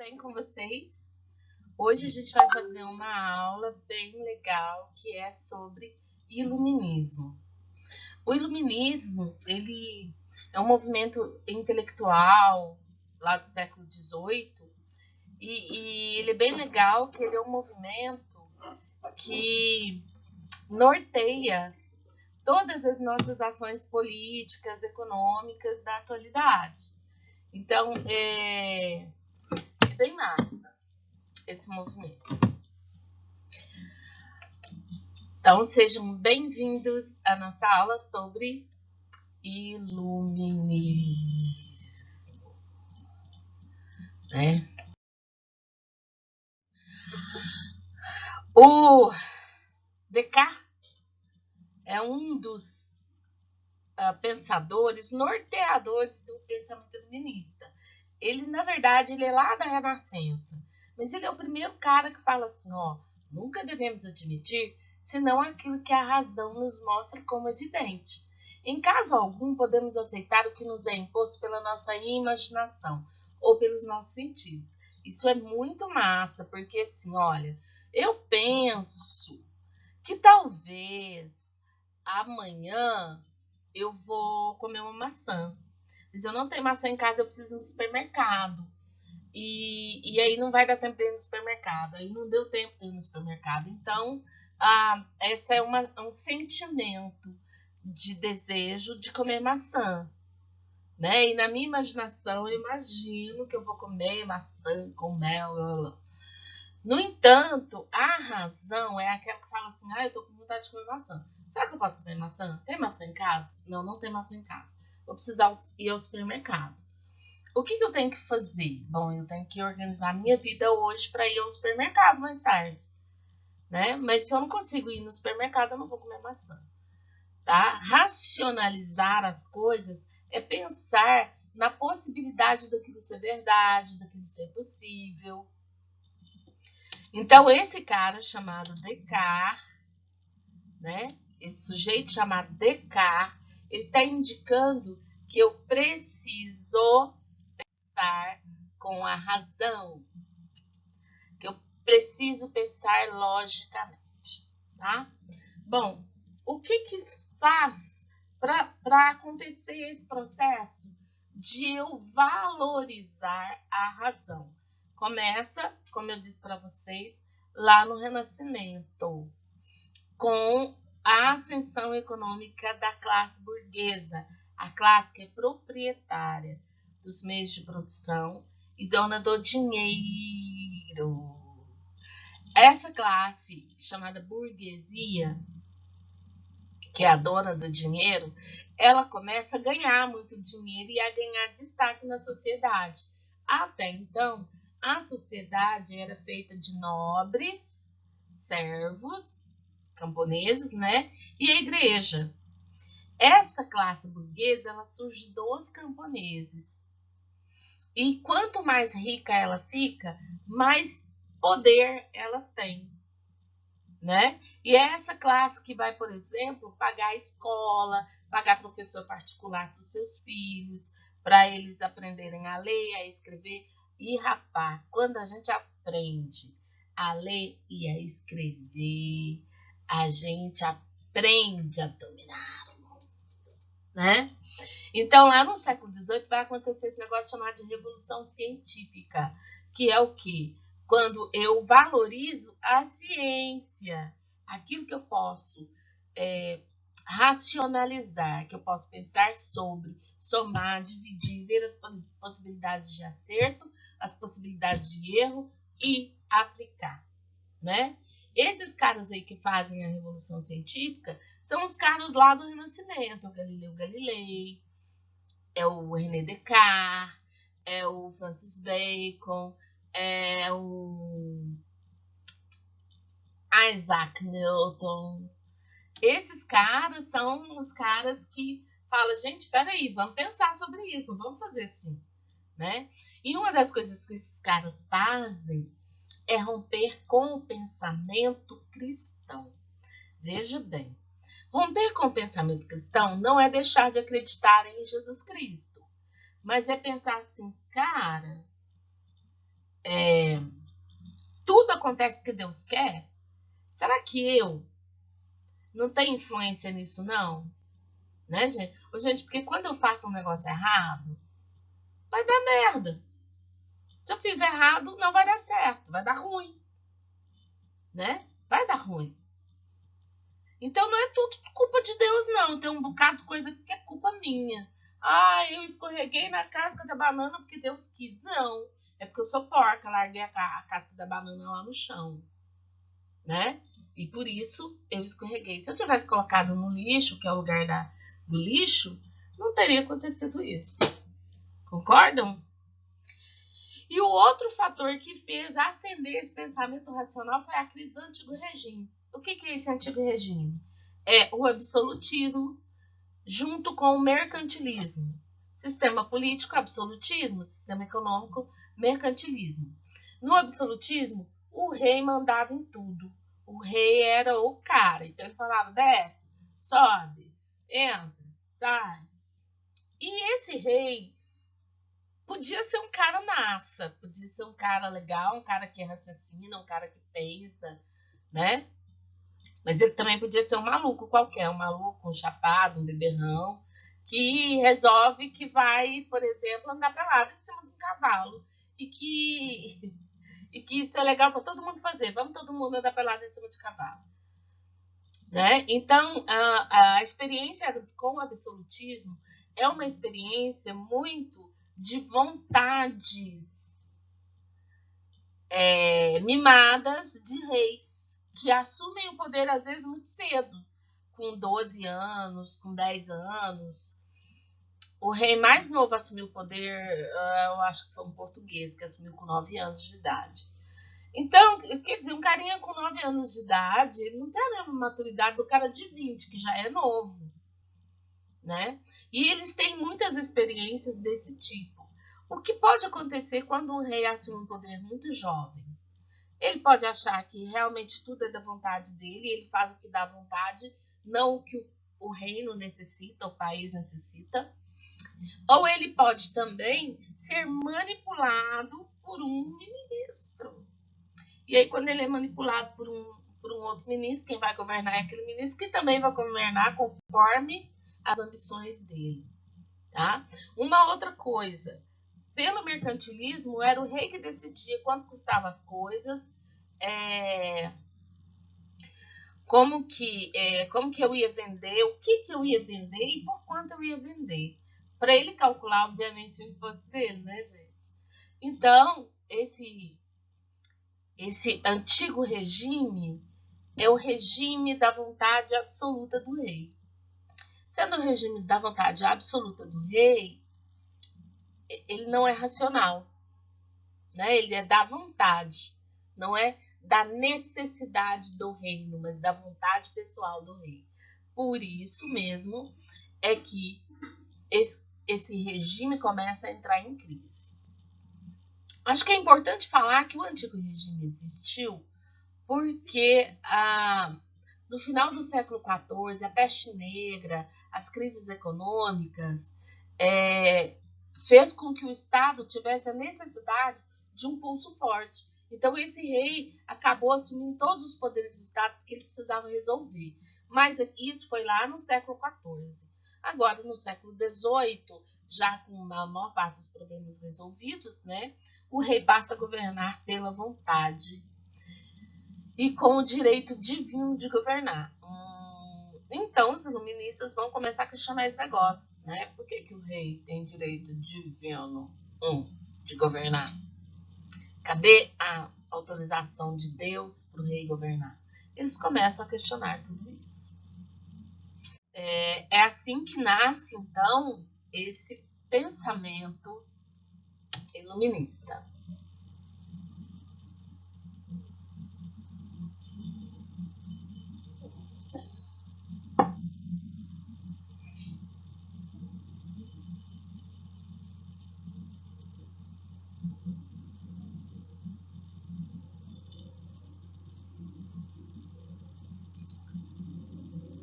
bem com vocês? Hoje a gente vai fazer uma aula bem legal que é sobre iluminismo. O iluminismo, ele é um movimento intelectual lá do século XVIII e ele é bem legal que ele é um movimento que norteia todas as nossas ações políticas, econômicas da atualidade. Então, é bem massa esse movimento. Então, sejam bem-vindos à nossa aula sobre iluminismo. Né? O Descartes é um dos pensadores, norteadores do pensamento iluminista. Ele, na verdade, ele é lá da Renascença, mas ele é o primeiro cara que fala assim, nunca devemos admitir senão aquilo que a razão nos mostra como evidente. Em caso algum, podemos aceitar o que nos é imposto pela nossa imaginação ou pelos nossos sentidos. Isso é muito massa, porque assim, olha, eu penso que talvez amanhã eu vou comer uma maçã. Mas eu não tenho maçã em casa, eu preciso ir no supermercado. E aí não vai dar tempo de ir no supermercado. Aí não deu tempo de ir no supermercado. Então, esse é um sentimento de desejo de comer maçã. Né? E na minha imaginação, eu imagino que eu vou comer maçã com mel. Blá, blá. No entanto, a razão é aquela que fala assim, eu tô com vontade de comer maçã. Será que eu posso comer maçã? Tem maçã em casa? Não, não tem maçã em casa. Vou precisar ir ao supermercado. O que eu tenho que fazer? Bom, eu tenho que organizar a minha vida hoje para ir ao supermercado mais tarde. Né? Mas se eu não consigo ir no supermercado, eu não vou comer maçã. Tá? Racionalizar as coisas é pensar na possibilidade daquilo ser verdade, daquilo ser possível. Então, esse cara chamado Descartes, né? Esse sujeito chamado Descartes, ele está indicando que eu preciso pensar com a razão, que eu preciso pensar logicamente, tá? Bom, o que faz para acontecer esse processo de eu valorizar a razão? Começa, como eu disse para vocês, lá no Renascimento, com a ascensão econômica da classe burguesa, a classe que é proprietária dos meios de produção e dona do dinheiro. Essa classe, chamada burguesia, que é a dona do dinheiro, ela começa a ganhar muito dinheiro e a ganhar destaque na sociedade. Até então, a sociedade era feita de nobres, servos, camponeses, né? E a igreja. Essa classe burguesa, ela surge dos camponeses. E quanto mais rica ela fica, mais poder ela tem. Né? E é essa classe que vai, por exemplo, pagar a escola, pagar professor particular para os seus filhos, para eles aprenderem a ler, a escrever. E, rapaz, quando a gente aprende a ler e a escrever, a gente aprende a dominar o mundo, né? Então, lá no século XVIII vai acontecer esse negócio chamado de Revolução Científica, que é o quê? Quando eu valorizo a ciência, aquilo que eu posso racionalizar, que eu posso pensar sobre, somar, dividir, ver as possibilidades de acerto, as possibilidades de erro e aplicar, né? Esses caras aí que fazem a Revolução Científica são os caras lá do Renascimento, o Galileu Galilei, é o René Descartes, é o Francis Bacon, é o Isaac Newton. Esses caras são os caras que falam, gente, peraí, vamos pensar sobre isso, vamos fazer assim, né? E uma das coisas que esses caras fazem é romper com o pensamento cristão. Veja bem, romper com o pensamento cristão não é deixar de acreditar em Jesus Cristo, mas é pensar assim, cara, tudo acontece porque Deus quer, será que eu não tenho influência nisso, não? Né, gente? Gente, porque quando eu faço um negócio errado, vai dar merda. Se eu fizer errado, não vai dar certo, vai dar ruim. Né? Vai dar ruim. Então não é tudo culpa de Deus, não. Tem um bocado de coisa que é culpa minha. Eu escorreguei na casca da banana porque Deus quis. Não, é porque eu sou porca, larguei a casca da banana lá no chão. Né? E por isso eu escorreguei. Se eu tivesse colocado no lixo, que é o lugar do lixo, não teria acontecido isso. Concordam? E o outro fator que fez acender esse pensamento racional foi a crise do antigo regime. O que é esse antigo regime? É o absolutismo junto com o mercantilismo. Sistema político, absolutismo. Sistema econômico, mercantilismo. No absolutismo, o rei mandava em tudo. O rei era o cara. Então ele falava, desce, sobe, entra, sai. E esse rei podia ser um cara massa, podia ser um cara legal, um cara que raciocina, um cara que pensa, né? Mas ele também podia ser um maluco qualquer, um maluco, um chapado, um beberrão, que resolve que vai, por exemplo, andar pelado em cima de um cavalo. E que isso é legal para todo mundo fazer. Vamos todo mundo andar pelado em cima de cavalo. Né? Então, a experiência com o absolutismo é uma experiência muito de vontades mimadas de reis que assumem o poder às vezes muito cedo, com 12 anos, com 10 anos. O rei mais novo assumiu o poder, eu acho que foi um português, que assumiu com 9 anos de idade. Então, quer dizer, um carinha com 9 anos de idade, ele não tem a mesma maturidade do cara de 20, que já é novo. Né? E eles têm muitas experiências desse tipo. O que pode acontecer quando um rei assume um poder muito jovem? Ele pode achar que realmente tudo é da vontade dele, ele faz o que dá vontade, não o que o reino necessita, o país necessita. Ou ele pode também ser manipulado por um ministro. E aí, quando ele é manipulado por um outro ministro, quem vai governar é aquele ministro que também vai governar conforme as ambições dele. Tá? Uma outra coisa, pelo mercantilismo, era o rei que decidia quanto custavam as coisas, como que eu ia vender, o que eu ia vender e por quanto eu ia vender. Para ele calcular, obviamente, o imposto dele, né, gente? Então, esse antigo regime é o regime da vontade absoluta do rei. Sendo o regime da vontade absoluta do rei, ele não é racional. Né? Ele é da vontade, não é da necessidade do reino, mas da vontade pessoal do rei. Por isso mesmo é que esse regime começa a entrar em crise. Acho que é importante falar que o antigo regime existiu porque no final do século XIV, a peste negra, as crises econômicas, fez com que o Estado tivesse a necessidade de um pulso forte. Então, esse rei acabou assumindo todos os poderes do Estado porque ele precisava resolver. Mas isso foi lá no século XIV. Agora, no século XVIII, já com a maior parte dos problemas resolvidos, né, o rei passa a governar pela vontade e com o direito divino de governar. Então, os iluministas vão começar a questionar esse negócio. Né? Por que o rei tem direito divino de governar? Cadê a autorização de Deus para o rei governar? Eles começam a questionar tudo isso. É assim que nasce, então, esse pensamento iluminista.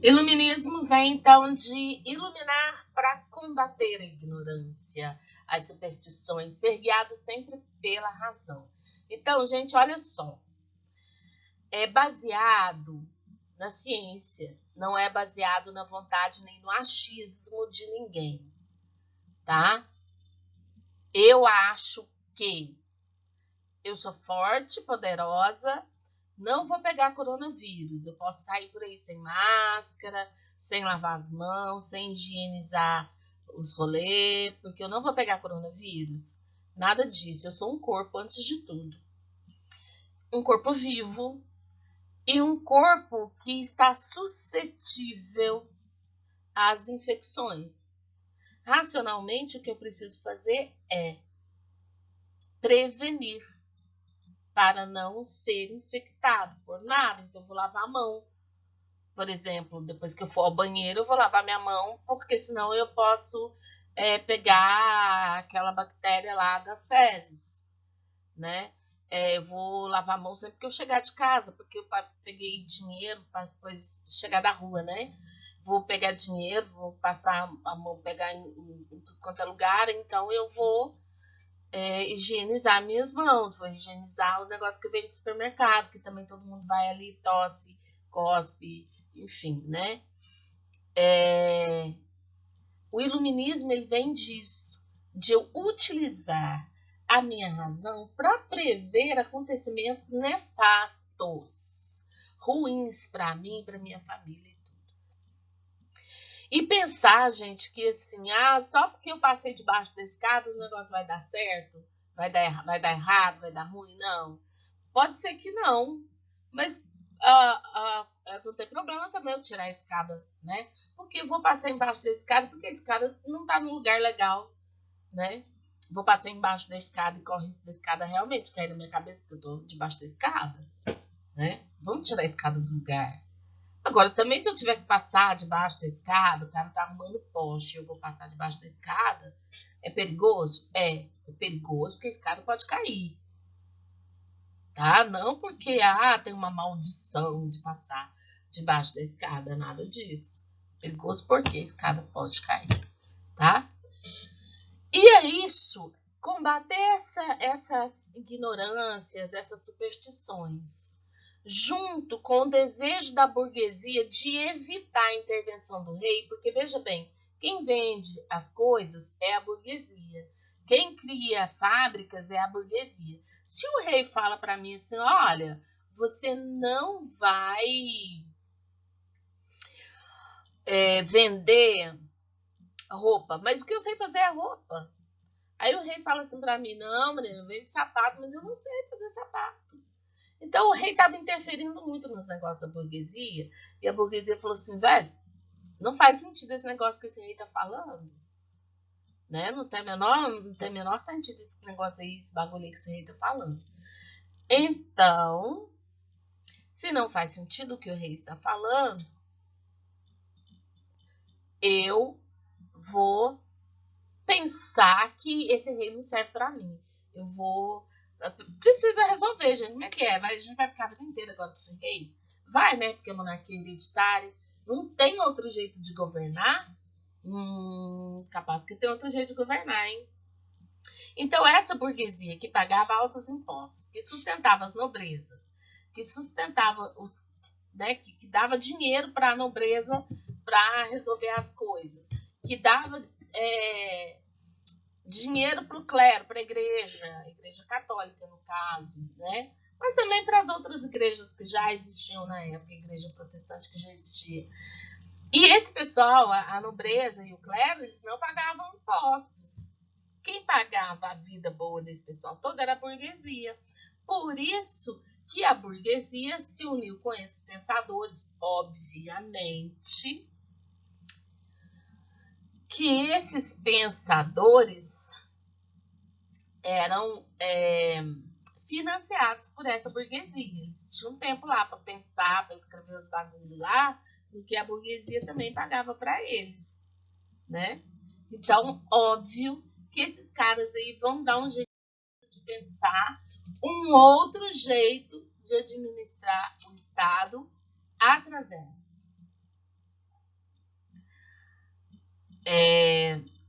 Iluminismo vem, então, de iluminar para combater a ignorância, as superstições, ser guiado sempre pela razão. Então, gente, olha só. É baseado na ciência, não é baseado na vontade nem no achismo de ninguém, tá? Eu acho que eu sou forte, poderosa, não vou pegar coronavírus. Eu posso sair por aí sem máscara, sem lavar as mãos, sem higienizar os rolês, porque eu não vou pegar coronavírus. Nada disso. Eu sou um corpo antes de tudo. Um corpo vivo e um corpo que está suscetível às infecções. Racionalmente, o que eu preciso fazer é prevenir para não ser infectado por nada. Então, eu vou lavar a mão. Por exemplo, depois que eu for ao banheiro, eu vou lavar minha mão, porque senão eu posso pegar aquela bactéria lá das fezes, né? Eu vou lavar a mão sempre que eu chegar de casa, porque eu peguei dinheiro para depois chegar da rua, né? Vou pegar dinheiro, vou passar a mão, pegar em tudo quanto é lugar, então eu vou higienizar minhas mãos, vou higienizar o negócio que vem do supermercado, que também todo mundo vai ali, tosse, cospe, enfim, né? O iluminismo ele vem disso, de eu utilizar a minha razão para prever acontecimentos nefastos, ruins para mim, para minha família. E pensar, gente, que assim, só porque eu passei debaixo da escada o negócio vai dar certo, vai dar errado, vai dar ruim, não. Pode ser que não, mas não tem problema também eu tirar a escada, né? Porque eu vou passar embaixo da escada, porque a escada não tá num lugar legal, né? Vou passar embaixo da escada e corre risco da escada realmente cair na minha cabeça, porque eu tô debaixo da escada, né? Vamos tirar a escada do lugar. Agora, também se eu tiver que passar debaixo da escada, o cara tá arrumando poste, eu vou passar debaixo da escada, é perigoso? É perigoso porque a escada pode cair. Tá? Não porque tem uma maldição de passar debaixo da escada, nada disso. Perigoso porque a escada pode cair, tá? E é isso, combater essas ignorâncias, essas superstições, junto com o desejo da burguesia de evitar a intervenção do rei, porque veja bem, quem vende as coisas é a burguesia. Quem cria fábricas é a burguesia. Se o rei fala para mim assim, olha, você não vai vender roupa, mas o que eu sei fazer é roupa. Aí o rei fala assim para mim, não, menina, vende sapato, mas eu não sei fazer sapato. Então o rei estava interferindo muito nos negócios da burguesia, e a burguesia falou assim, velho, não faz sentido esse negócio que esse rei tá falando. Né? Não tem menor sentido esse negócio aí, esse bagulho aí que esse rei tá falando. Então, se não faz sentido o que o rei está falando, eu vou pensar que esse rei não serve para mim. Eu vou... Precisa resolver, gente. Como é que é? A gente vai ficar a vida inteira agora com esse rei? Vai, né? Porque é monarquia hereditária. Não tem outro jeito de governar? Capaz que tem outro jeito de governar, hein? Então, essa burguesia que pagava altos impostos, que sustentava as nobrezas, que sustentava os... Né, que dava dinheiro para a nobreza para resolver as coisas, que dava dinheiro para o clero, para a igreja católica, no caso, né? Mas também para as outras igrejas que já existiam na época, a igreja protestante que já existia. E esse pessoal, a nobreza e o clero, eles não pagavam impostos. Quem pagava a vida boa desse pessoal todo era a burguesia. Por isso que a burguesia se uniu com esses pensadores, obviamente, que esses pensadores eram financiados por essa burguesia. Eles tinham tempo lá para pensar, para escrever os bagulhos lá, porque a burguesia também pagava para eles, né? Então, óbvio que esses caras aí vão dar um jeito de pensar um outro jeito de administrar o Estado através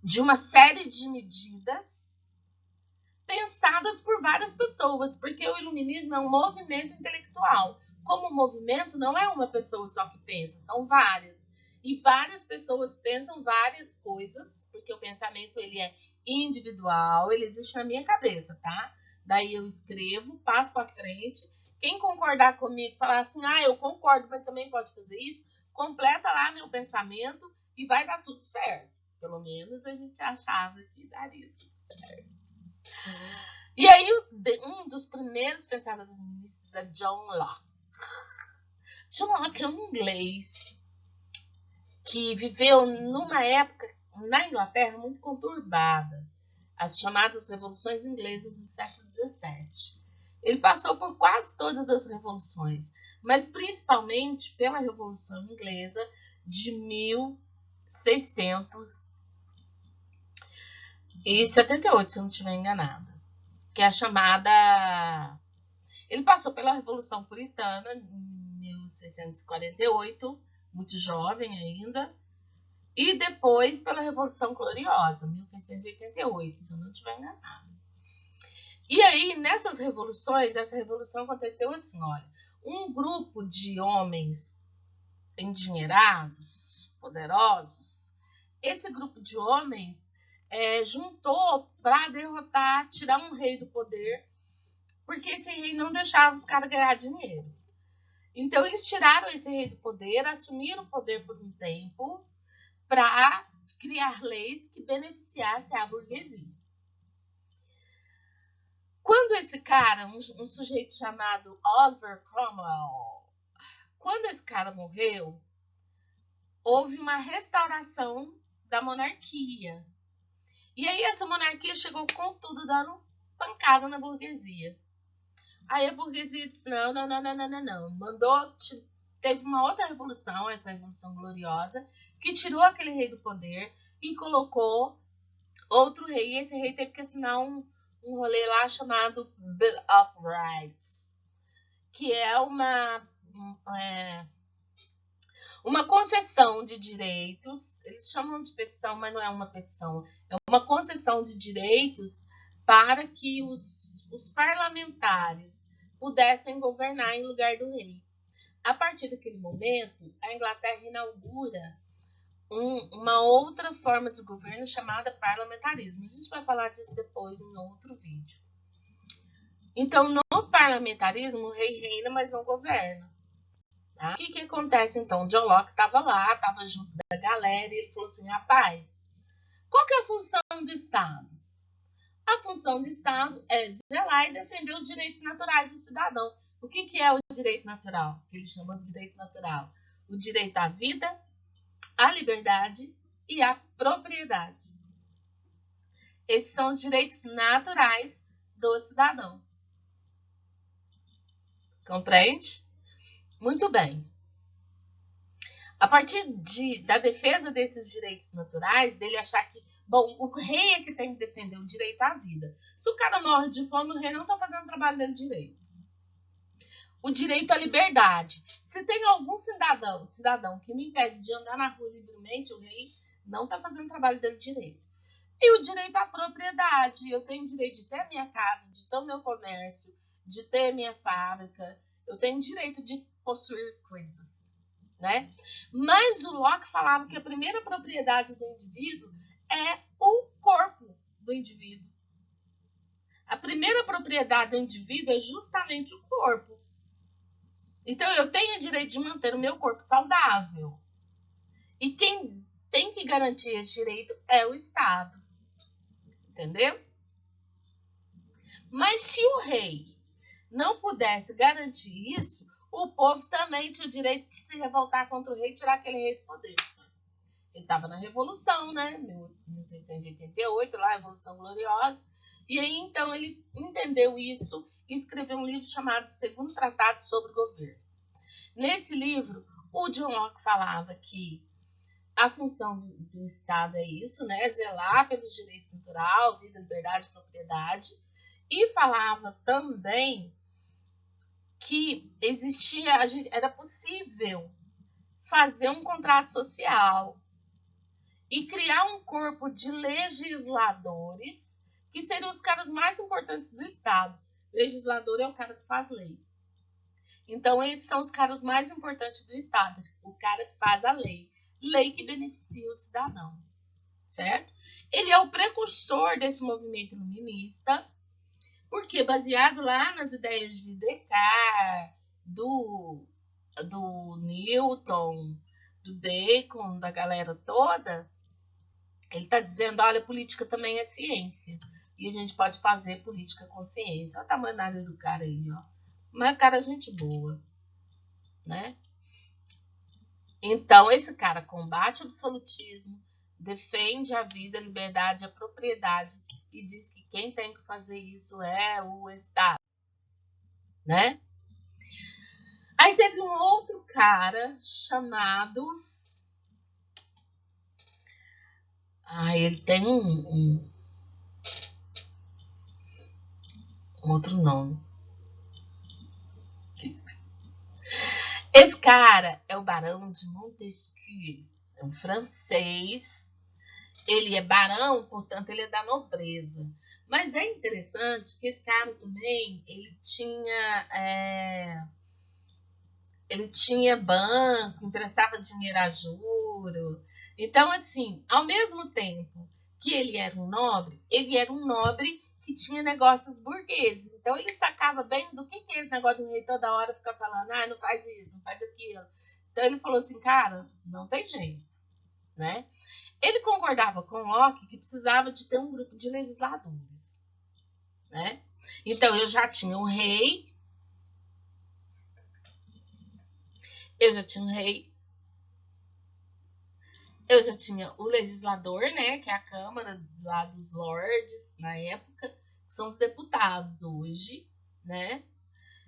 de uma série de medidas pensadas por várias pessoas, porque o iluminismo é um movimento intelectual. Como movimento, não é uma pessoa só que pensa, são várias. E várias pessoas pensam várias coisas, porque o pensamento ele é individual, ele existe na minha cabeça, tá? Daí eu escrevo, passo para frente. Quem concordar comigo, falar assim, eu concordo, mas também pode fazer isso, completa lá meu pensamento e vai dar tudo certo. Pelo menos a gente achava que daria tudo certo. E aí, um dos primeiros pensadores iluministas é John Locke. John Locke é um inglês que viveu numa época na Inglaterra muito conturbada, as chamadas revoluções inglesas do século XVII. Ele passou por quase todas as revoluções, mas principalmente pela Revolução Inglesa de 1678, se eu não estiver enganada, que é a chamada... Ele passou pela Revolução Puritana em 1648, muito jovem ainda, e depois pela Revolução Gloriosa, 1688, se eu não estiver enganada. E aí, nessas revoluções, essa revolução aconteceu assim, olha, um grupo de homens endinheirados, poderosos, esse grupo de homens juntou para derrotar, tirar um rei do poder, porque esse rei não deixava os caras ganhar dinheiro. Então, eles tiraram esse rei do poder, assumiram o poder por um tempo, para criar leis que beneficiassem a burguesia. Quando esse cara, um sujeito chamado Oliver Cromwell, quando esse cara morreu, houve uma restauração da monarquia. E aí essa monarquia chegou com tudo dando pancada na burguesia. Aí a burguesia disse, não. Teve uma outra revolução, essa Revolução Gloriosa, que tirou aquele rei do poder e colocou outro rei. E esse rei teve que assinar um rolê lá chamado Bill of Rights, que é uma concessão de direitos. Eles chamam de petição, mas não é uma petição. É uma concessão de direitos para que os parlamentares pudessem governar em lugar do rei. A partir daquele momento, a Inglaterra inaugura uma outra forma de governo chamada parlamentarismo. A gente vai falar disso depois em outro vídeo. Então, no parlamentarismo, o rei reina, mas não governa. Tá? O que acontece, então? John Locke estava lá, estava junto da galera, e ele falou assim, rapaz, qual que é a função do Estado? A função do Estado é zelar e defender os direitos naturais do cidadão. O que é o direito natural? Que eles chamam de direito natural. O direito à vida, à liberdade e à propriedade. Esses são os direitos naturais do cidadão. Compreende? Muito bem. A partir da defesa desses direitos naturais, dele achar que, bom, o rei é que tem que defender o direito à vida. Se o cara morre de fome, o rei não está fazendo o trabalho dele direito. O direito à liberdade. Se tem algum cidadão que me impede de andar na rua livremente, o rei não está fazendo o trabalho dele direito. E o direito à propriedade. Eu tenho o direito de ter a minha casa, de ter o meu comércio, de ter a minha fábrica. Eu tenho o direito de possuir coisas. Né? Mas o Locke falava que a primeira propriedade do indivíduo é o corpo do indivíduo. A primeira propriedade do indivíduo é justamente o corpo. Então, eu tenho o direito de manter o meu corpo saudável. E quem tem que garantir esse direito é o Estado. Entendeu? Mas se o rei não pudesse garantir isso, o povo também tinha o direito de se revoltar contra o rei e tirar aquele rei do poder. Ele estava na Revolução, né? 1688, lá, a Revolução Gloriosa. E aí, então, ele entendeu isso e escreveu um livro chamado Segundo Tratado sobre Governo. Nesse livro, o John Locke falava que a função do Estado é isso, né? Zelar pelos direitos naturais, vida, liberdade e propriedade. E falava também que era possível fazer um contrato social e criar um corpo de legisladores que seriam os caras mais importantes do Estado. Legislador é o cara que faz lei. Então, esses são os caras mais importantes do Estado. O cara que faz a lei. Lei que beneficia o cidadão. Certo? Ele é o precursor desse movimento iluminista, porque baseado lá nas ideias de Descartes, do Newton, do Bacon, da galera toda, ele está dizendo, olha, política também é ciência. E a gente pode fazer política com ciência. Olha o tamanho da área do cara aí, ó. Mas o cara é gente boa, né? Então, esse cara combate o absolutismo, defende a vida, a liberdade, a propriedade e diz que quem tem que fazer isso é o Estado, né? Aí teve um outro cara chamado... ele tem um outro nome. Esse cara é o Barão de Montesquieu, é um francês. Ele é barão, portanto, ele é da nobreza. Mas é interessante que esse cara também, ele tinha banco, emprestava dinheiro a juro. Então, assim, ao mesmo tempo que ele era um nobre que tinha negócios burgueses. Então, ele sacava bem do que é esse negócio do rei toda hora ficar falando, não faz isso, não faz aquilo. Então, ele falou assim, cara, não tem jeito, né? Ele concordava com Locke que precisava de ter um grupo de legisladores, né? Então, eu já tinha o rei, eu já tinha o legislador, né, que é a Câmara lá dos Lords, na época, que são os deputados hoje, né?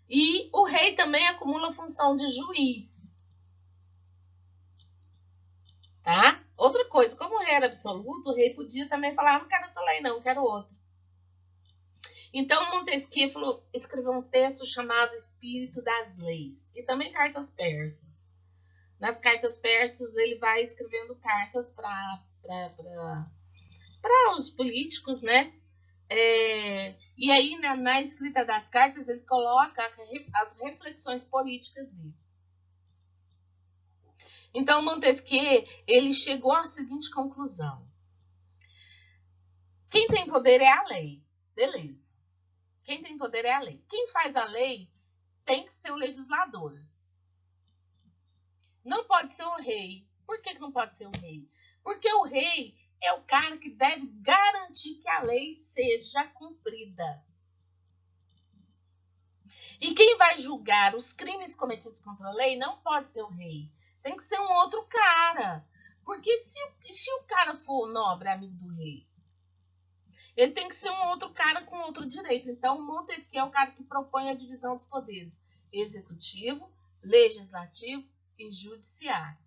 E o rei também acumula a função de juiz, tá? Outra coisa, como o rei era absoluto, o rei podia também falar, não quero essa lei não, quero outra. Então, Montesquieu escreveu um texto chamado Espírito das Leis, e também cartas persas. Nas cartas persas, ele vai escrevendo cartas para os políticos, né? E aí, na escrita das cartas, ele coloca as reflexões políticas dele. Então, Montesquieu, ele chegou à seguinte conclusão. Quem tem poder é a lei. Beleza. Quem tem poder é a lei. Quem faz a lei tem que ser o legislador. Não pode ser o rei. Por que não pode ser o rei? Porque o rei é o cara que deve garantir que a lei seja cumprida. E quem vai julgar os crimes cometidos contra a lei não pode ser o rei. Tem que ser um outro cara. Porque se o cara for nobre, amigo do rei, ele tem que ser um outro cara com outro direito. Então, Montesquieu é o cara que propõe a divisão dos poderes: executivo, legislativo e judiciário.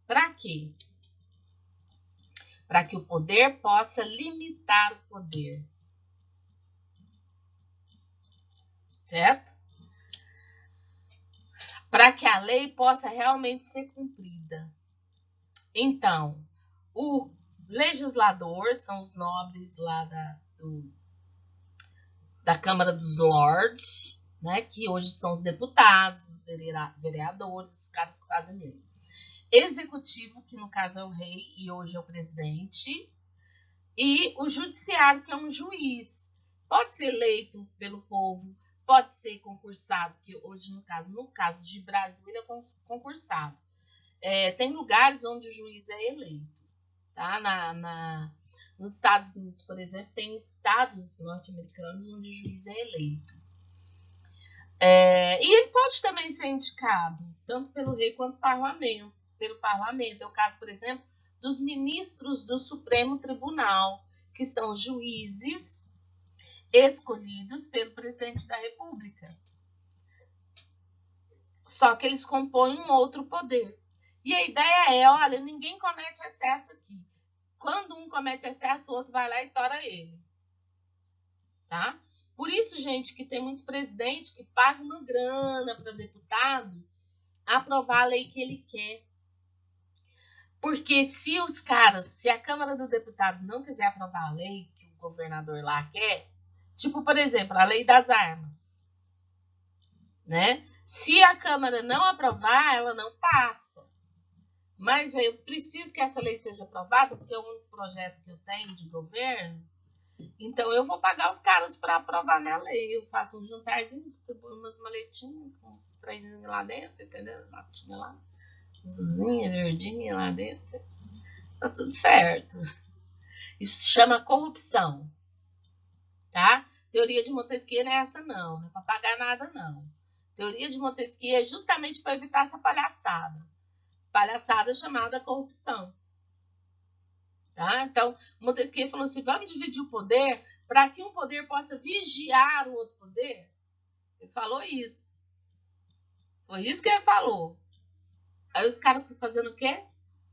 Para quê? Para que o poder possa limitar o poder. Certo? Para que a lei possa realmente ser cumprida. Então, o legislador são os nobres lá da Câmara dos Lords, né, que hoje são os deputados, os vereadores, os caras que fazem lei. Executivo, que no caso é o rei e hoje é o presidente, e o judiciário, que é um juiz. Pode ser eleito pelo povo, pode ser concursado, que hoje, no caso de Brasil, ele é concursado. Tem lugares onde o juiz é eleito. Tá? Nos Estados Unidos, por exemplo, tem estados norte-americanos onde o juiz é eleito. E ele pode também ser indicado, tanto pelo rei quanto pelo parlamento. É o caso, por exemplo, dos ministros do Supremo Tribunal, que são juízes escolhidos pelo presidente da República. Só que eles compõem um outro poder. E a ideia é, olha, ninguém comete excesso aqui. Quando um comete excesso, o outro vai lá e tora ele. Tá? Por isso, gente, que tem muito presidente que paga uma grana para deputado aprovar a lei que ele quer. Porque se a Câmara do Deputado não quiser aprovar a lei que o governador lá quer, tipo, por exemplo, a lei das armas, né? Se a Câmara não aprovar, ela não passa. Mas eu preciso que essa lei seja aprovada, porque é um projeto que eu tenho de governo. Então eu vou pagar os caras para aprovar minha lei. Eu faço um jantarzinho, distribuo umas maletinhas com uns treininhos lá dentro, entendeu? Latinha lá, azulzinha, verdinha lá dentro. Tá tudo certo. Isso se chama corrupção, tá? Teoria de Montesquieu não é essa não, não é para pagar nada não. Teoria de Montesquieu é justamente para evitar essa palhaçada. Palhaçada chamada corrupção. Tá? Então, Montesquieu falou assim, vamos dividir o poder para que um poder possa vigiar o outro poder. Ele falou isso. Foi isso que ele falou. Aí os caras estão fazendo o quê?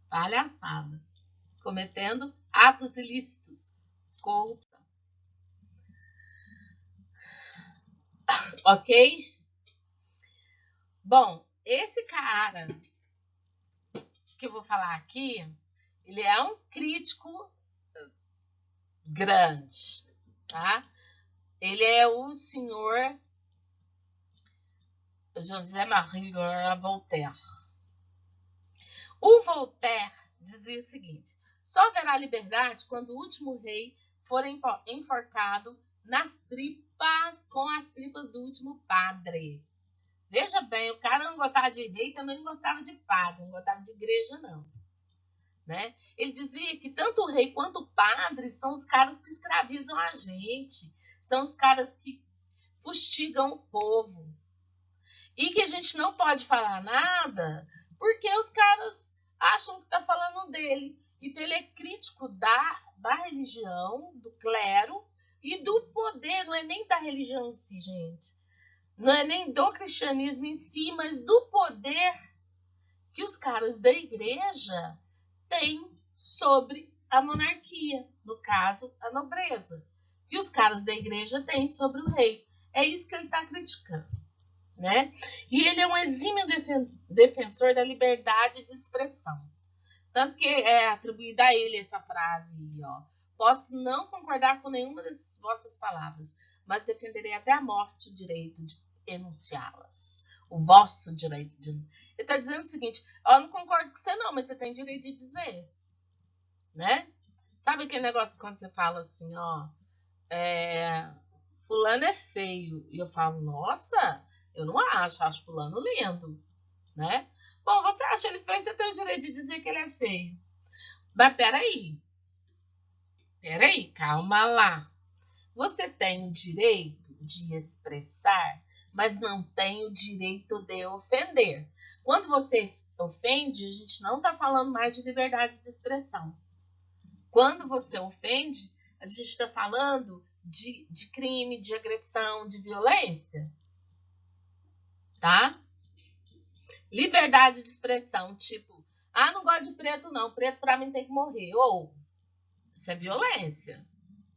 Palhaçada. Cometendo atos ilícitos. Corrupção. Ok? Bom, esse cara que eu vou falar aqui, ele é um crítico grande, tá? Ele é o senhor José-Marie Voltaire. O Voltaire dizia o seguinte: só haverá liberdade quando o último rei for enforcado nas tripas, com as tripas do último padre. Veja bem, o cara não gostava de rei, também não gostava de padre, não gostava de igreja, não. Né? Ele dizia que tanto o rei quanto o padre são os caras que escravizam a gente, são os caras que fustigam o povo. E que a gente não pode falar nada porque os caras acham que está falando dele. Então ele é crítico da religião, do clero e do poder, não é nem da religião em si, gente. Não é nem do cristianismo em si, mas do poder que os caras da igreja têm sobre a monarquia, no caso, a nobreza. Que os caras da igreja têm sobre o rei. É isso que ele está criticando. Né? E ele é um exímio defensor da liberdade de expressão. Tanto que é atribuída a ele essa frase, ó. Posso não concordar com nenhuma dessas vossas palavras, mas defenderei até a morte o direito de enunciá-las. O vosso direito de... Ele está dizendo o seguinte, eu não concordo com você não, mas você tem direito de dizer. Né? Sabe aquele negócio quando você fala assim, ó, fulano é feio, e eu falo, nossa, eu não acho fulano lindo, né? Bom, você acha ele feio, você tem o direito de dizer que ele é feio. Mas peraí, calma lá. Você tem o direito de expressar, mas não tem o direito de ofender. Quando você ofende, a gente não está falando mais de liberdade de expressão. Quando você ofende, a gente está falando de crime, de agressão, de violência. Tá? Liberdade de expressão, tipo, não gosto de preto não, preto pra mim tem que morrer. Ou, isso é violência.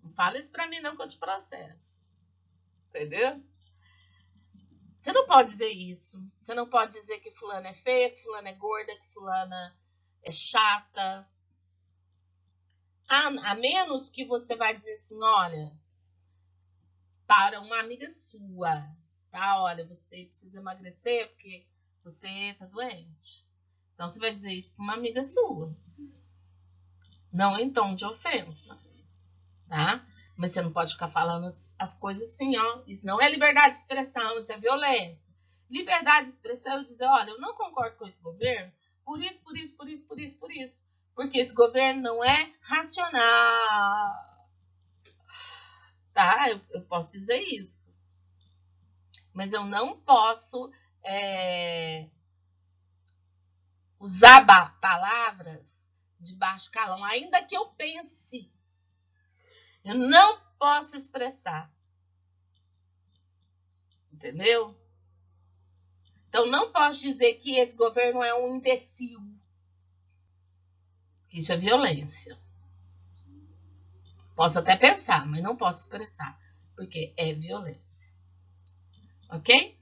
Não fala isso pra mim não que eu te processo. Entendeu? Você não pode dizer isso. Você não pode dizer que fulana é feia, que fulana é gorda, que fulana é chata. A menos que você vai dizer assim, olha, para uma amiga sua, tá? Olha, você precisa emagrecer porque você tá doente. Então você vai dizer isso para uma amiga sua. Não em tom de ofensa, tá? Mas você não pode ficar falando as coisas assim, ó. Isso não é liberdade de expressão, isso é violência. Liberdade de expressão é dizer, olha, eu não concordo com esse governo por isso. Porque esse governo não é racional. Tá? Eu posso dizer isso. Mas eu não posso usar palavras de baixo calão, ainda que eu pense. Eu não posso expressar. Entendeu? Então não posso dizer que esse governo é um imbecil. Isso é violência. Posso até pensar, mas não posso expressar, porque é violência. Ok?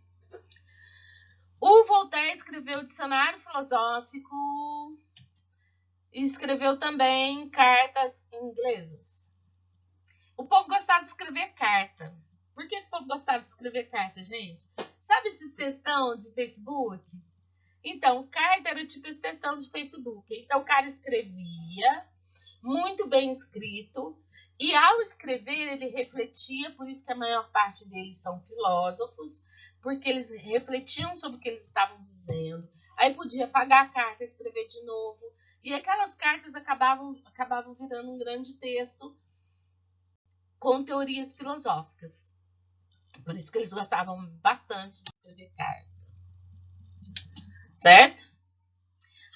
O Voltaire escreveu o Dicionário Filosófico E escreveu também cartas inglesas. O povo gostava de escrever carta. Por que o povo gostava de escrever carta, gente? Sabe esses textão de Facebook? Então, carta era tipo esse textão de Facebook. Então, o cara escrevia, muito bem escrito, e ao escrever ele refletia, por isso que a maior parte deles são filósofos, porque eles refletiam sobre o que eles estavam dizendo. Aí podia apagar a carta, escrever de novo, e aquelas cartas acabavam virando um grande texto com teorias filosóficas. Por isso que eles gostavam bastante de escrever carta. Certo?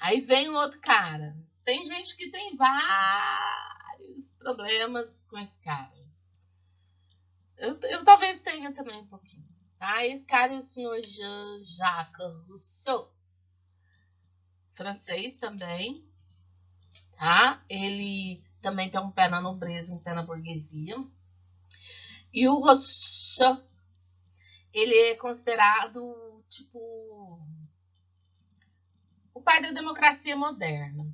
Aí vem um outro cara. Tem gente que tem vários problemas com esse cara. Eu talvez tenha também um pouquinho. Tá? Esse cara é o senhor Jean-Jacques Rousseau. Francês também. Tá? Ele também tem um pé na nobreza, um pé na burguesia. E o Rousseau, ele é considerado, tipo, o pai da democracia moderna.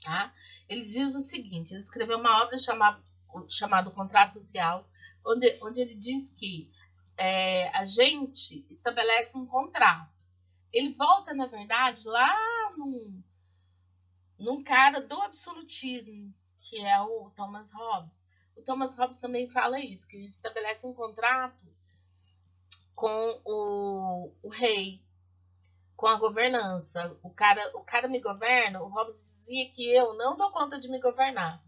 Tá? Ele diz o seguinte, ele escreveu uma obra chamada Contrato Social, onde ele diz que a gente estabelece um contrato. Ele volta, na verdade, lá num cara do absolutismo, que é o Thomas Hobbes. O Thomas Hobbes também fala isso, que ele estabelece um contrato com o rei, com a governança. O cara me governa. O Hobbes dizia que eu não dou conta de me governar,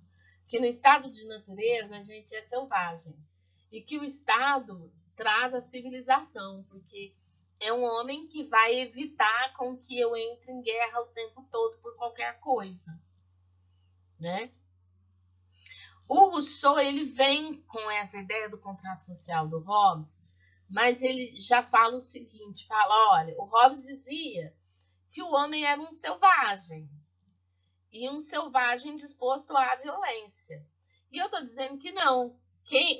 que no estado de natureza a gente é selvagem e que o Estado traz a civilização, porque é um homem que vai evitar com que eu entre em guerra o tempo todo por qualquer coisa, né? O Rousseau, ele vem com essa ideia do contrato social do Hobbes, mas ele já fala o seguinte, olha, o Hobbes dizia que o homem era um selvagem, e um selvagem disposto à violência. E eu estou dizendo que não.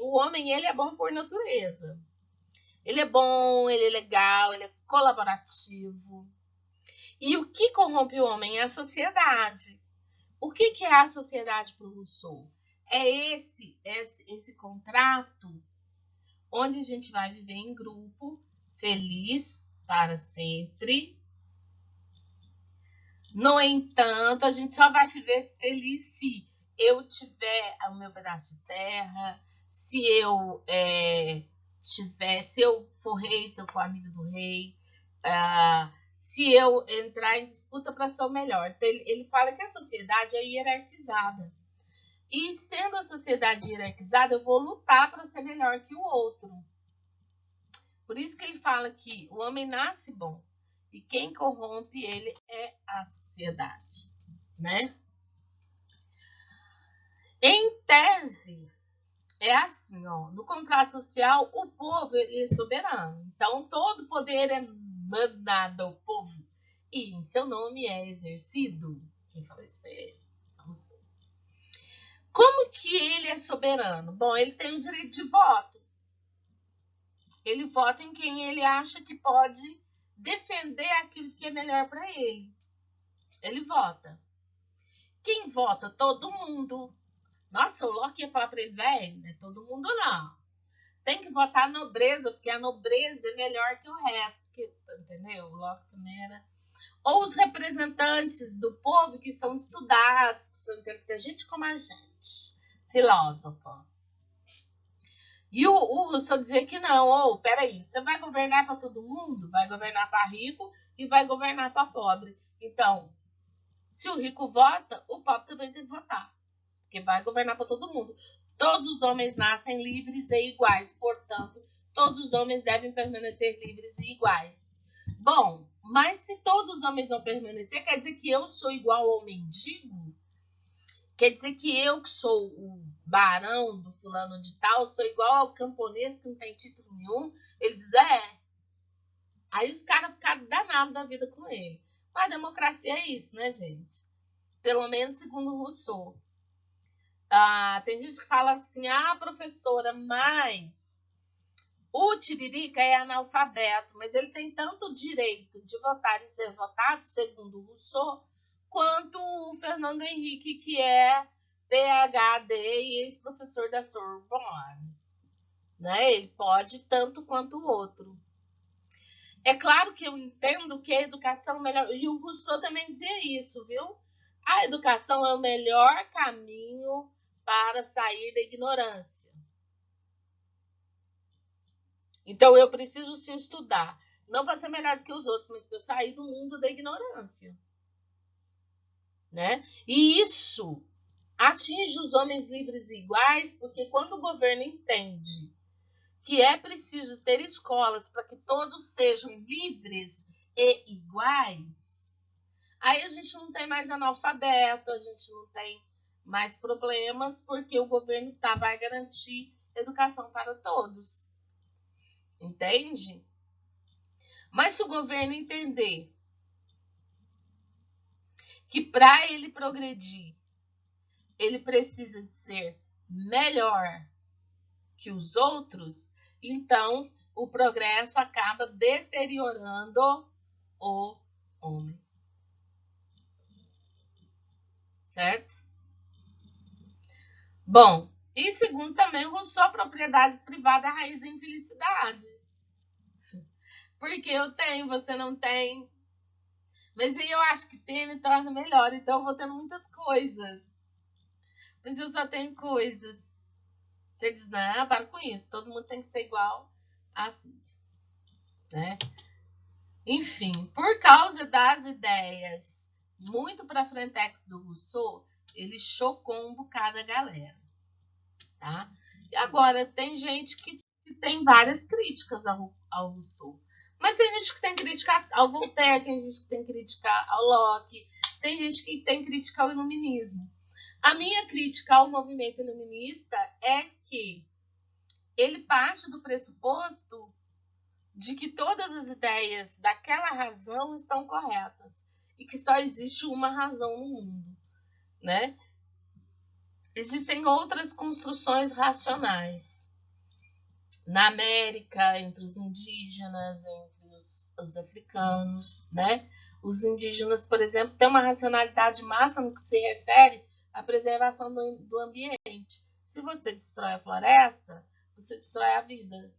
O homem, ele é bom por natureza. Ele é bom, ele é legal, ele é colaborativo. E o que corrompe o homem é a sociedade. O que é a sociedade para o Rousseau? É esse contrato onde a gente vai viver em grupo, feliz para sempre. No entanto, a gente só vai viver feliz se eu tiver o meu pedaço de terra, se eu se eu for rei, se eu for amigo do rei, se eu entrar em disputa para ser o melhor. Então, ele fala que a sociedade é hierarquizada. E sendo a sociedade hierarquizada, eu vou lutar para ser melhor que o outro. Por isso que ele fala que o homem nasce bom. E quem corrompe ele é a sociedade, né? Em tese, é assim, ó, no contrato social, o povo ele é soberano. Então, todo poder é mandado ao povo e em seu nome é exercido. Quem falou isso foi ele. Não sei. Como que ele é soberano? Bom, ele tem o direito de voto. Ele vota em quem ele acha que pode defender aquilo que é melhor para ele. Ele vota. Quem vota? Todo mundo. Nossa, o Locke ia falar para ele, velho, não é todo mundo não. Tem que votar a nobreza, porque a nobreza é melhor que o resto. Porque, entendeu? O Locke também era. Ou os representantes do povo que são estudados, que são inteligentes como a gente. Filósofo. E o Rousseau dizia que não, peraí, você vai governar para todo mundo? Vai governar para rico e vai governar para pobre. Então, se o rico vota, o pobre também tem que votar. Porque vai governar para todo mundo. Todos os homens nascem livres e iguais, portanto, todos os homens devem permanecer livres e iguais. Bom, mas se todos os homens vão permanecer, quer dizer que eu sou igual ao mendigo? Quer dizer que eu, que sou o barão do fulano de tal, sou igual ao camponês que não tem título nenhum? Ele diz, Aí os caras ficaram danados da vida com ele. Mas a democracia é isso, né, gente? Pelo menos segundo Rousseau. Tem gente que fala assim, professora, mas o Tiririca é analfabeto, mas ele tem tanto direito de votar e ser votado, segundo Rousseau, quanto o Fernando Henrique, que é PhD e ex-professor da Sorbonne. Né? Ele pode tanto quanto o outro. É claro que eu entendo que a educação é melhor, e o Rousseau também dizia isso, viu? A educação é o melhor caminho para sair da ignorância. Então eu preciso sim estudar, não para ser melhor que os outros, mas para eu sair do mundo da ignorância. Né? E isso atinge os homens livres e iguais, porque quando o governo entende que é preciso ter escolas para que todos sejam livres e iguais, aí a gente não tem mais analfabeto, a gente não tem mais problemas, porque o governo vai garantir educação para todos. Entende? Mas se o governo entender que para ele progredir, ele precisa de ser melhor que os outros, então o progresso acaba deteriorando o homem. Certo? Bom, e segundo também, Rousseau, a propriedade privada é a raiz da infelicidade. Porque eu tenho, você não tem. Mas aí eu acho que ter me torna melhor, então eu vou tendo muitas coisas. Mas eu só tenho coisas. Você diz, não, para com isso, todo mundo tem que ser igual a tudo. Né? Enfim, por causa das ideias muito para frentex do Rousseau, ele chocou um bocado a galera. Tá? E agora, tem gente que tem várias críticas ao Rousseau. Mas tem gente que tem crítica ao Voltaire, tem gente que tem crítica ao Locke, tem gente que tem crítica ao iluminismo. A minha crítica ao movimento iluminista é que ele parte do pressuposto de que todas as ideias daquela razão estão corretas e que só existe uma razão no mundo, né? Existem outras construções racionais. Na América, entre os indígenas, entre os africanos, né? Os indígenas, por exemplo, têm uma racionalidade máxima no que se refere à preservação do ambiente. Se você destrói a floresta, você destrói a vida.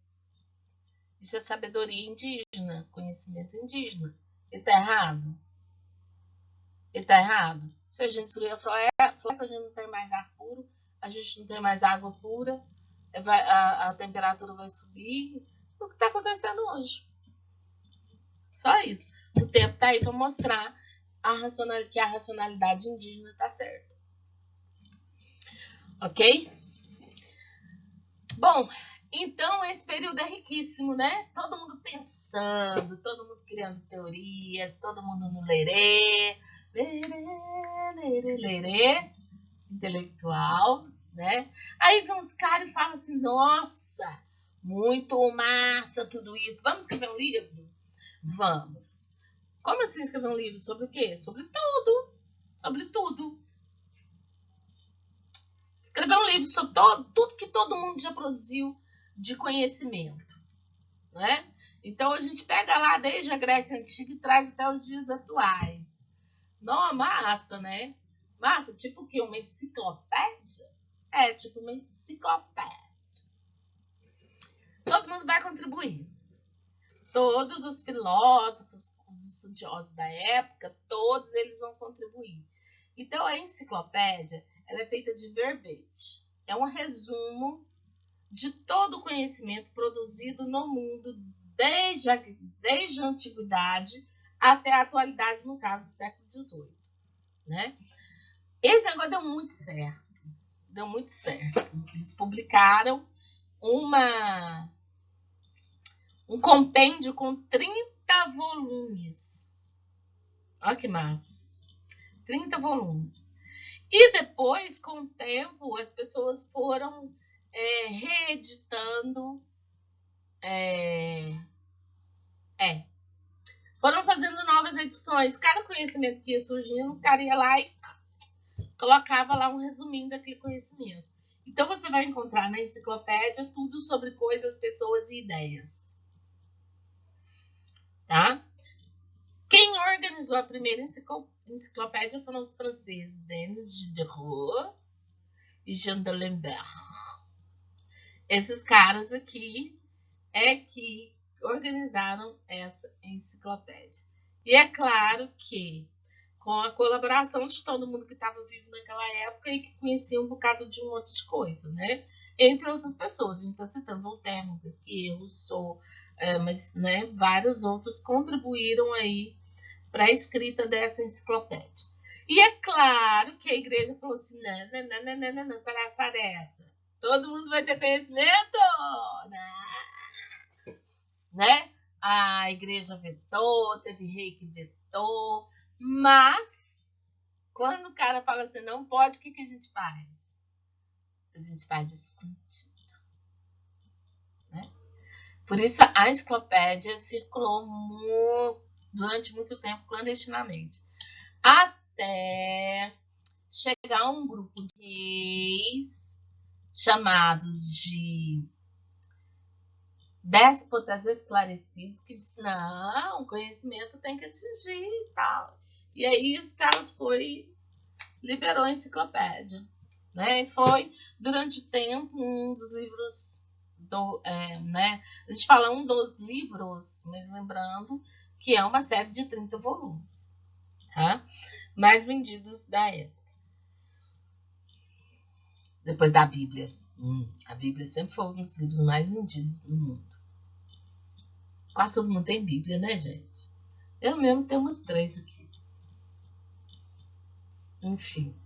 Isso é sabedoria indígena, conhecimento indígena. Ele está errado? Ele está errado? Se a gente destruir a floresta, a gente não tem mais ar puro, a gente não tem mais água pura, a temperatura vai subir. O que está acontecendo hoje? Só isso. O tempo está aí para mostrar que a racionalidade indígena está certa. Ok? Bom, então esse período é riquíssimo, né? Todo mundo pensando, todo mundo criando teorias, todo mundo no lerê, intelectual, né? Aí vem uns caras e falam assim, nossa, muito massa tudo isso. Vamos escrever um livro? Vamos. Como assim escrever um livro? Sobre o quê? Sobre tudo. Sobre tudo. Escrever um livro sobre tudo que todo mundo já produziu de conhecimento, né? Então a gente pega lá desde a Grécia Antiga e traz até os dias atuais. Não, massa, né? Massa, tipo o quê? Uma enciclopédia? É, tipo uma enciclopédia. Todo mundo vai contribuir. Todos os filósofos, os estudiosos da época, todos eles vão contribuir. Então a enciclopédia, ela é feita de verbete. É um resumo de todo o conhecimento produzido no mundo desde a antiguidade até a atualidade, no caso, do século XVIII. Né? Esse negócio deu muito certo. Deu muito certo. Eles publicaram um compêndio com 30 volumes. Olha que massa. 30 volumes. E depois, com o tempo, as pessoas foram reeditando. Foram fazendo novas edições. Cada conhecimento que ia surgindo, o cara ia lá e colocava lá um resuminho daquele conhecimento. Então você vai encontrar na enciclopédia tudo sobre coisas, pessoas e ideias. Tá? Quem organizou a primeira enciclopédia foram os franceses Denis Diderot e Jean d'Alembert. Esses caras aqui é que organizaram essa enciclopédia. E é claro que com a colaboração de todo mundo que estava vivo naquela época e que conhecia um bocado de um monte de coisa, né? Entre outras pessoas. A gente está citando Voltaire, Montesquieu, Rousseau, mas né, vários outros contribuíram aí para a escrita dessa enciclopédia. E é claro que a igreja falou assim, não, palhaçada é essa? Todo mundo vai ter conhecimento? Não. Né? A igreja vetou, teve rei que vetou, mas quando o cara fala assim, não pode, o que a gente faz? A gente faz escondido. Né? Por isso a enciclopédia circulou durante muito tempo clandestinamente. Até chegar um grupo de reis chamados de déspotas esclarecidos que disse, não, o conhecimento tem que atingir e tal. E aí os caras liberou a enciclopédia. Né? E foi, durante o tempo, um dos livros né? A gente fala um dos livros, mas lembrando que é uma série de 30 volumes, tá? Mais vendidos da época. Depois da Bíblia. A Bíblia sempre foi um dos livros mais vendidos do mundo. Quase todo mundo tem Bíblia, né, gente? Eu mesmo tenho umas 3 aqui. Enfim.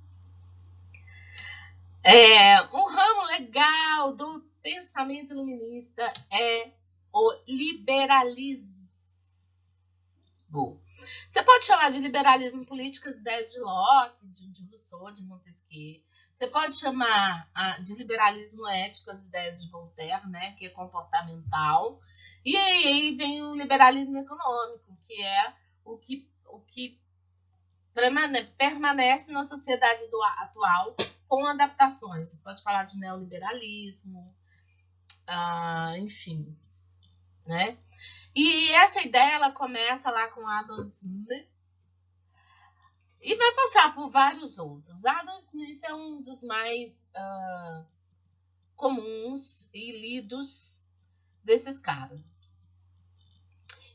Um ramo legal do pensamento iluminista é o liberalismo. Você pode chamar de liberalismo político as ideias de Locke, de Rousseau, de Montesquieu. Você pode chamar de liberalismo ético as ideias de Voltaire, né, que é comportamental. E aí vem o liberalismo econômico, que é o que permanece na sociedade atual com adaptações. Você pode falar de neoliberalismo, enfim, né? E essa ideia ela começa lá com Adam Smith e vai passar por vários outros. Adam Smith é um dos mais comuns e lidos desses caras.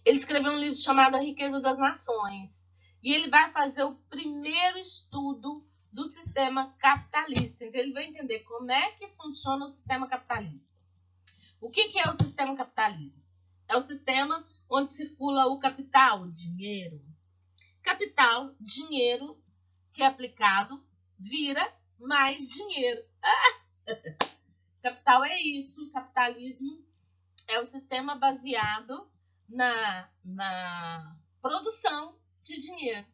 Ele escreveu um livro chamado A Riqueza das Nações e ele vai fazer o primeiro estudo do sistema capitalista. Então ele vai entender como é que funciona o sistema capitalista. O que é o sistema capitalista? É o sistema onde circula o capital, o dinheiro. Capital, dinheiro que é aplicado, vira mais dinheiro. Capital é isso. Capitalismo é o sistema baseado na produção de dinheiro.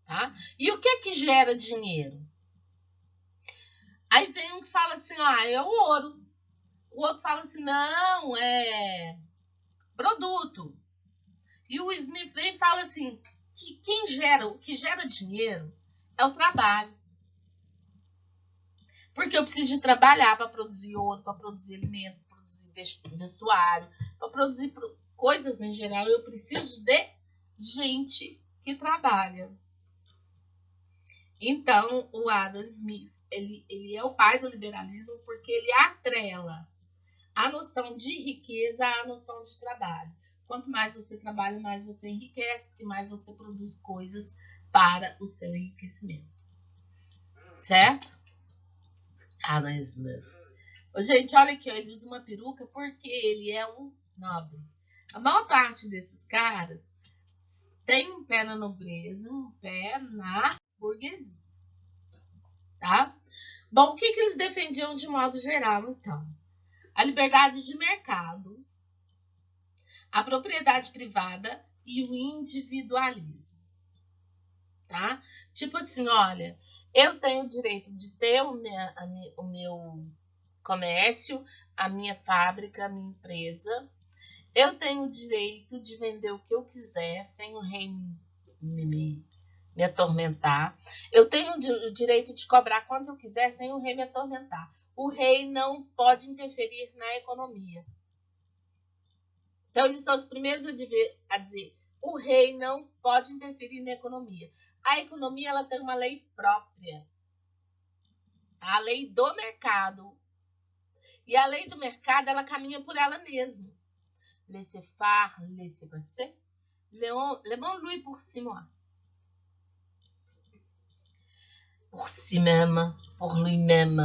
Tá? E o que gera dinheiro? Aí vem um que fala assim, é o ouro. O outro fala assim, não, é produto. E o Smith vem e fala assim, que o que gera dinheiro é o trabalho. Porque eu preciso de trabalhar para produzir ouro, para produzir alimento, para produzir vestuário, para produzir coisas em geral. Eu preciso de gente que trabalha. Então, o Adam Smith, ele é o pai do liberalismo porque ele atrela a noção de riqueza à noção de trabalho. Quanto mais você trabalha, mais você enriquece, porque mais você produz coisas para o seu enriquecimento. Certo? Adam Smith. Gente, olha aqui, ele usa uma peruca porque ele é um nobre. A maior parte desses caras tem um pé na nobreza, um pé na burguesia. Tá? Bom, o que eles defendiam de modo geral, então? A liberdade de mercado, a propriedade privada e o individualismo. Tá? Tipo assim, olha, eu tenho o direito de ter o meu comércio, a minha fábrica, a minha empresa. Eu tenho o direito de vender o que eu quiser sem o rei me atormentar. Eu tenho o direito de cobrar quanto eu quiser sem o rei me atormentar. O rei não pode interferir na economia. Então, eles são os primeiros a dizer o rei não pode interferir na economia. A economia ela tem uma lei própria, a lei do mercado. E a lei do mercado ela caminha por ela mesma. Laissez-faire, laissez-passer, le bon lui pour si moi. Por si mesma, por lui-même,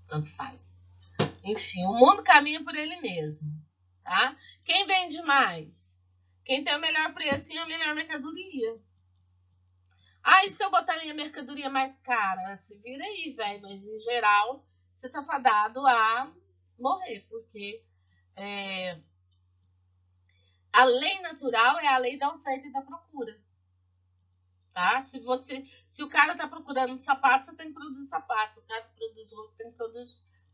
tanto faz. Enfim, o mundo caminha por ele mesmo, tá? Quem vende mais? Quem tem o melhor preço e a melhor mercadoria. E se eu botar minha mercadoria mais cara? Se vira aí, velho, mas em geral você tá fadado a morrer, porque a lei natural é a lei da oferta e da procura. Tá? Se o cara tá procurando sapato, você tem que produzir sapato. Se o cara produz roupa, você tem que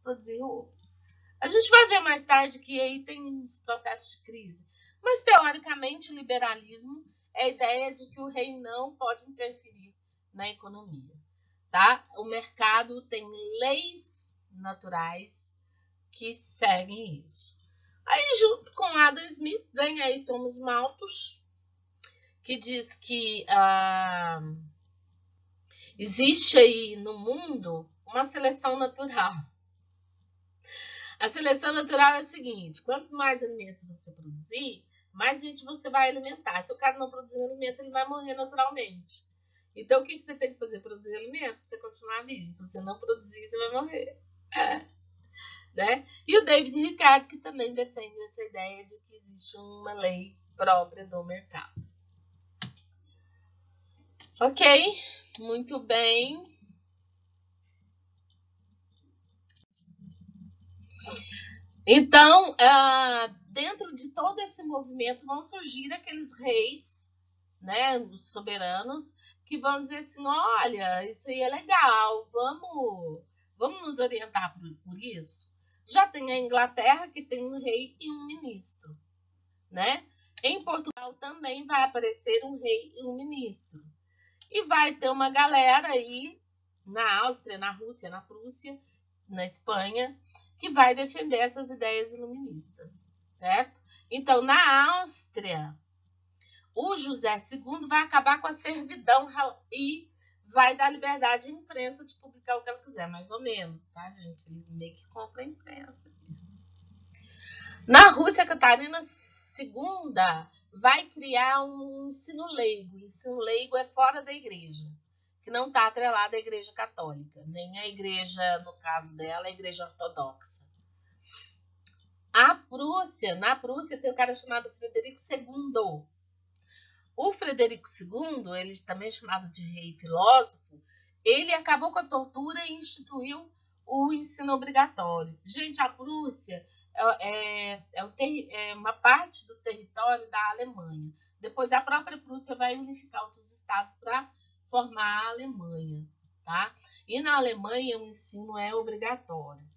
produzir roupa. A gente vai ver mais tarde que aí tem uns processos de crise. Mas, teoricamente, o liberalismo é a ideia de que o rei não pode interferir na economia. Tá? O mercado tem leis naturais que seguem isso. Aí, junto com Adam Smith, vem aí Thomas Malthus, que diz que existe aí no mundo uma seleção natural. A seleção natural é a seguinte: quanto mais alimentos você produzir, mais gente você vai alimentar. Se o cara não produzir alimento, ele vai morrer naturalmente. Então, o que você tem que fazer? Produzir alimento para você continuar vivo. Se você não produzir, você vai morrer. Né? E o David Ricardo, que também defende essa ideia de que existe uma lei própria do mercado. Ok, muito bem. Então, dentro de todo esse movimento vão surgir aqueles reis, né, os soberanos, que vão dizer assim, olha, isso aí é legal, vamos nos orientar por isso. Já tem a Inglaterra, que tem um rei e um ministro, né? Em Portugal também vai aparecer um rei e um ministro. E vai ter uma galera aí, na Áustria, na Rússia, na Prússia, na Espanha, que vai defender essas ideias iluministas, certo? Então, na Áustria, o José II vai acabar com a servidão e vai dar liberdade à imprensa de publicar o que ela quiser, mais ou menos, tá, gente? Ele meio que compra a imprensa. Na Rússia, Catarina II vai criar um ensino leigo. O ensino leigo é fora da igreja, que não está atrelada à igreja católica, nem a igreja, no caso dela, a igreja ortodoxa. Na Prússia tem um cara chamado Frederico II. O Frederico II, ele também é chamado de rei filósofo, ele acabou com a tortura e instituiu o ensino obrigatório. Gente, a Prússia é uma parte do território da Alemanha. Depois a própria Prússia vai unificar outros estados para formar a Alemanha, tá? E na Alemanha o ensino é obrigatório.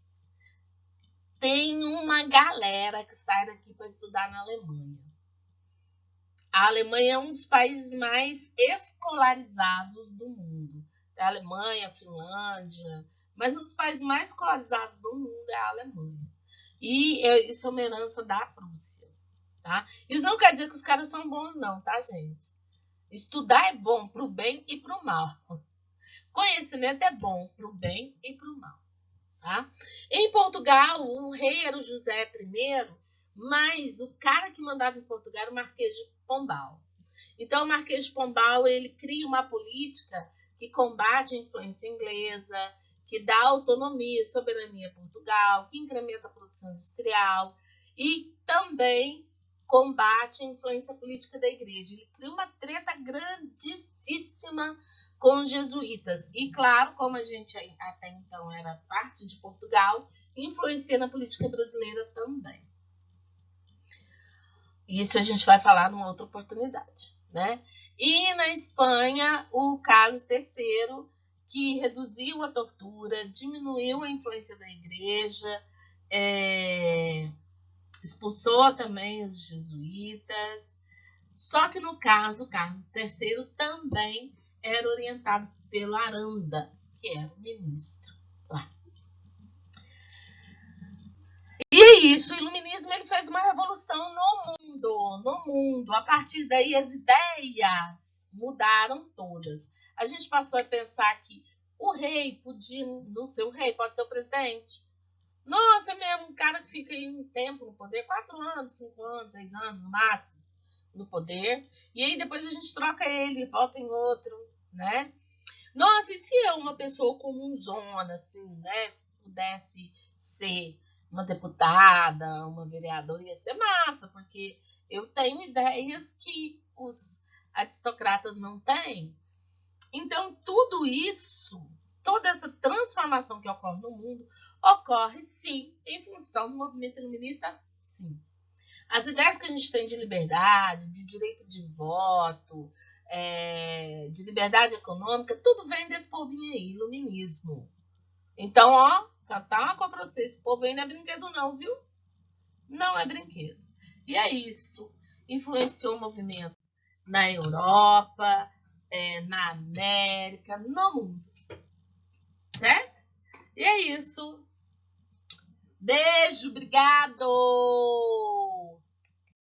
Tem uma galera que sai daqui para estudar na Alemanha. A Alemanha é um dos países mais escolarizados do mundo. A Alemanha, a Finlândia, mas um dos países mais escolarizados do mundo é a Alemanha. E isso é uma herança da Prússia, tá? Isso não quer dizer que os caras são bons, não, tá, gente? Estudar é bom pro bem e pro mal. Conhecimento é bom pro bem e pro mal, tá? Em Portugal, o rei era o José I, mas o cara que mandava em Portugal era o Marquês de Pombal. Então, o Marquês de Pombal ele cria uma política que combate a influência inglesa, que dá autonomia e soberania a Portugal, que incrementa a produção industrial e também combate a influência política da igreja. Ele cria uma treta grandíssima com os jesuítas. E, claro, como a gente até então era parte de Portugal, influencia na política brasileira também. Isso a gente vai falar numa outra oportunidade, né? E na Espanha, o Carlos III, que reduziu a tortura, diminuiu a influência da igreja, expulsou também os jesuítas. Só que no caso, Carlos III também era orientado pelo Aranda, que era o ministro lá. E é isso, o iluminismo ele fez uma revolução no no mundo. A partir daí, as ideias mudaram todas. A gente passou a pensar que o rei podia não ser o rei, pode ser o presidente. Nossa, é mesmo um cara que fica aí um tempo no poder, 4 anos, 5 anos, 6 anos, no máximo, no poder. E aí depois a gente troca ele, volta em outro, né? Nossa, e se eu, uma pessoa comunzona, assim, né, pudesse ser uma deputada, uma vereadora, ia ser massa, porque eu tenho ideias que os aristocratas não têm. Então, tudo isso, toda essa transformação que ocorre no mundo, ocorre, sim, em função do movimento iluminista, sim. As ideias que a gente tem de liberdade, de direito de voto, de liberdade econômica, tudo vem desse povinho aí, iluminismo. Então, ó, cantar uma coisa pra vocês, esse povo aí não é brinquedo não, viu? Não é brinquedo. E é isso. Influenciou movimentos na Europa, na América, no mundo. Certo? E é isso. Beijo, obrigado!